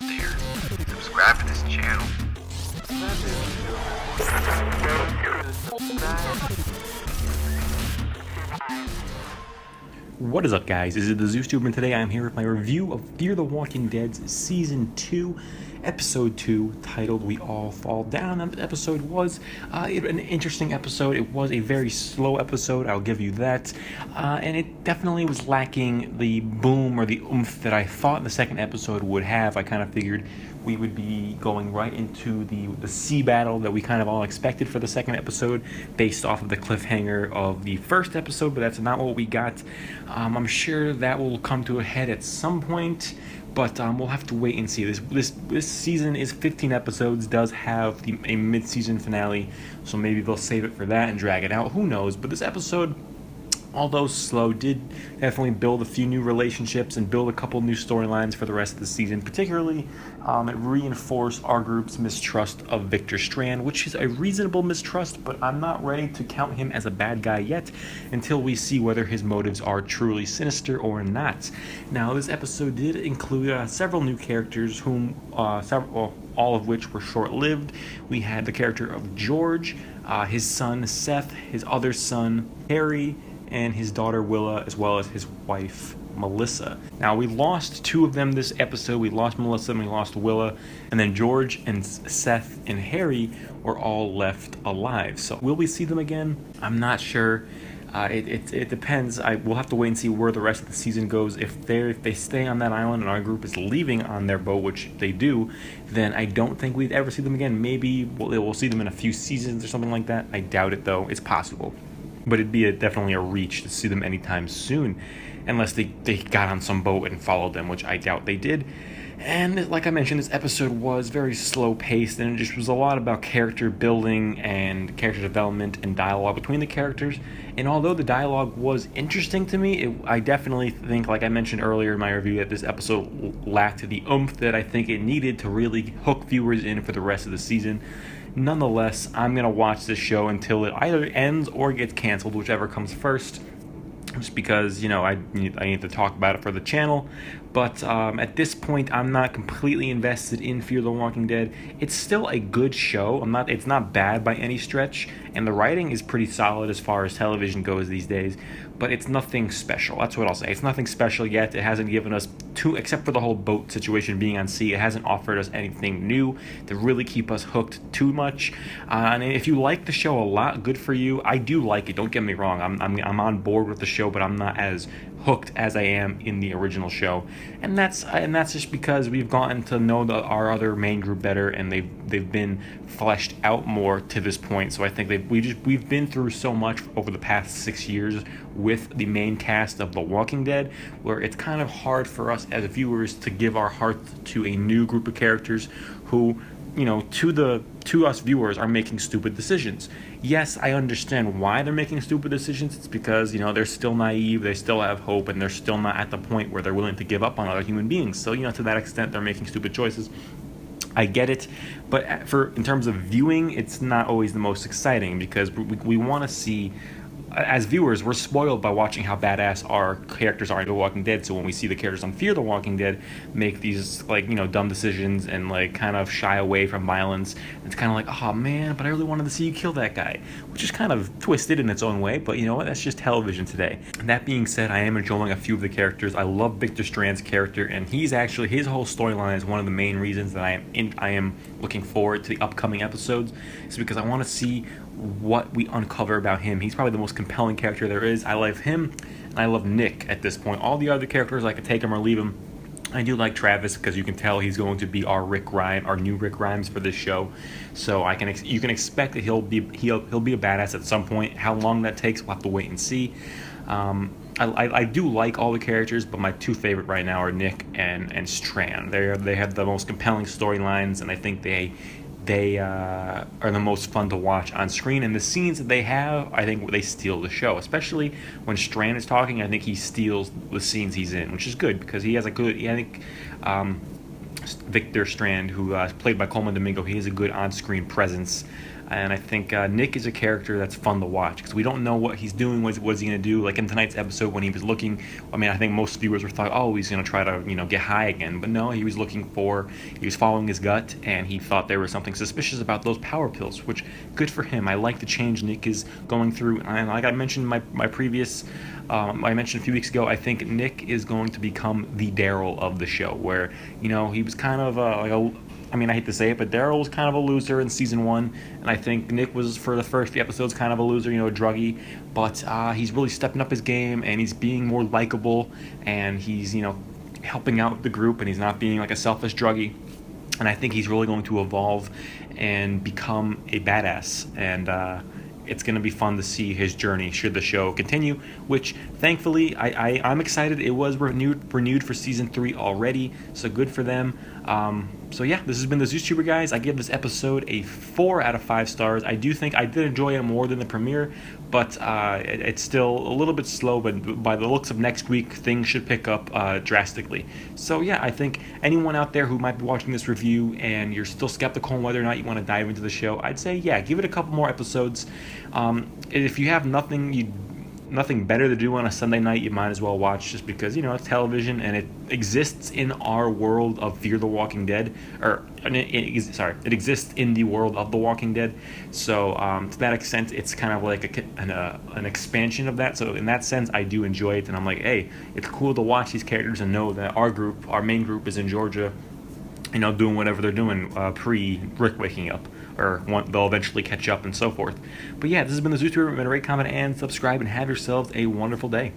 there, subscribe to this channel. What is up, guys? This is the ZeusTuber, and today I'm here with my review of Fear the Walking Dead's Season 2, Episode 2, titled We All Fall Down. And the episode was an interesting episode. It was a very slow episode, I'll give you that. And it definitely was lacking the boom or the oomph that I thought the second episode would have. I kind of figured we would be going right into the sea battle that we kind of all expected for the second episode based off of the cliffhanger of the first episode, but that's not what we got. I'm sure that will come to a head at some point, but we'll have to wait and see. This season is 15 episodes, does have a mid-season finale, so maybe they'll save it for that and drag it out. Who knows? But this episode, although slow, did definitely build a few new relationships and build a couple new storylines for the rest of the season. Particularly, it reinforced our group's mistrust of Victor Strand, which is a reasonable mistrust, but I'm not ready to count him as a bad guy yet until we see whether his motives are truly sinister or not. Now, this episode did include several new characters, all of which were short-lived. We had the character of George, his son Seth, his other son Harry, and his daughter Willa, as well as his wife Melissa. Now, we lost two of them this episode. We lost Melissa and we lost Willa, and then George and Seth and Harry were all left alive. So will we see them again? I'm not sure. It depends. We'll have to wait and see where the rest of the season goes. If they stay on that island and our group is leaving on their boat, which they do, then I don't think we'd ever see them again. Maybe we'll see them in a few seasons or something like that. I doubt it, though. It's possible. But it'd be definitely a reach to see them anytime soon, unless they got on some boat and followed them, which I doubt they did. And like I mentioned, this episode was very slow-paced, and it just was a lot about character building and character development and dialogue between the characters. And although the dialogue was interesting to me, I definitely think, like I mentioned earlier in my review, that this episode lacked the oomph that I think it needed to really hook viewers in for the rest of the season. Nonetheless, I'm going to watch this show until it either ends or gets canceled, whichever comes first, just because, I need to talk about it for the channel. But at this point, I'm not completely invested in Fear the Walking Dead. It's still a good show. It's not bad by any stretch, and the writing is pretty solid as far as television goes these days, but it's nothing special. That's what I'll say. It's nothing special yet. It hasn't given us except for the whole boat situation being on sea, it hasn't offered us anything new to really keep us hooked too much. And if you like the show a lot, good for you. I do like it, don't get me wrong. I'm on board with the show, but I'm not as hooked as I am in the original show, and that's just because we've gotten to know our other main group better, and they've been fleshed out more to this point. So I think we've been through so much over the past 6 years with the main cast of The Walking Dead, where it's kind of hard for us as viewers to give our hearts to a new group of characters who, to us viewers, are making stupid decisions. Yes, I understand why they're making stupid decisions. It's because, they're still naive, they still have hope, and they're still not at the point where they're willing to give up on other human beings. So, to that extent, they're making stupid choices. I get it, but in terms of viewing, it's not always the most exciting, because we want to see, as viewers, we're spoiled by watching how badass our characters are in The Walking Dead. So when we see the characters on Fear the Walking Dead make these dumb decisions and kind of shy away from violence, it's kind of like, oh man, but I really wanted to see you kill that guy, which is kind of twisted in its own way, but you know what, that's just television today. That being said, I am enjoying a few of the characters. I love Victor Strand's character, and his whole storyline is one of the main reasons that I am looking forward to the upcoming episodes. It's because I want to see what we uncover about him. He's probably the most compelling character there is. I love him, and I love Nick at this point. All the other characters, I could take him or leave him. I do like Travis, because you can tell he's going to be our new Rick Grimes for this show. So you can expect that he'll be a badass at some point. How long that takes, we'll have to wait and see. I do like all the characters, but my two favorite right now are Nick and Strand. They have the most compelling storylines, and I think they are the most fun to watch on screen. And the scenes that they have, I think they steal the show. Especially when Strand is talking, I think he steals the scenes he's in, which is good, because he has a good, I think, Victor Strand, who is played by Coleman Domingo, he has a good on-screen presence. And I think Nick is a character that's fun to watch because we don't know what he's doing. What's he going to do? Like in tonight's episode when he was looking, I mean, I think most viewers were thought, oh, he's going to try to, get high again. But no, he was following his gut, and he thought there was something suspicious about those power pills, which good for him. I like the change Nick is going through. And like I mentioned in my previous, I mentioned a few weeks ago, I think Nick is going to become the Daryl of the show, where, he was kind of I hate to say it, but Daryl was kind of a loser in season 1, and I think Nick was, for the first few episodes, kind of a loser, a druggie, but he's really stepping up his game, and he's being more likable, and he's, helping out the group, and he's not being like a selfish druggie, and I think he's really going to evolve and become a badass, and it's going to be fun to see his journey should the show continue, which thankfully I'm excited. It was renewed for season 3 already, so good for them. So yeah, this has been the ZeusTuber, guys. I give this episode a 4 out of 5 stars. I do think I did enjoy it more than the premiere, but it's still a little bit slow, but by the looks of next week, things should pick up drastically. So yeah, I think anyone out there who might be watching this review and you're still skeptical on whether or not you want to dive into the show, I'd say, yeah, give it a couple more episodes. If you have nothing better to do on a Sunday night, you might as well watch, just because it's television and it exists in our world of Fear the Walking Dead, it exists in the world of The Walking Dead. So to that extent, it's kind of like an expansion of that. So in that sense, I do enjoy it, and I'm like, hey, it's cool to watch these characters and know that our main group is in Georgia, doing whatever they're doing pre-Rick waking up, or they'll eventually catch up and so forth. But yeah, this has been the ZeusTuber. Remember to rate, comment, and subscribe, and have yourselves a wonderful day.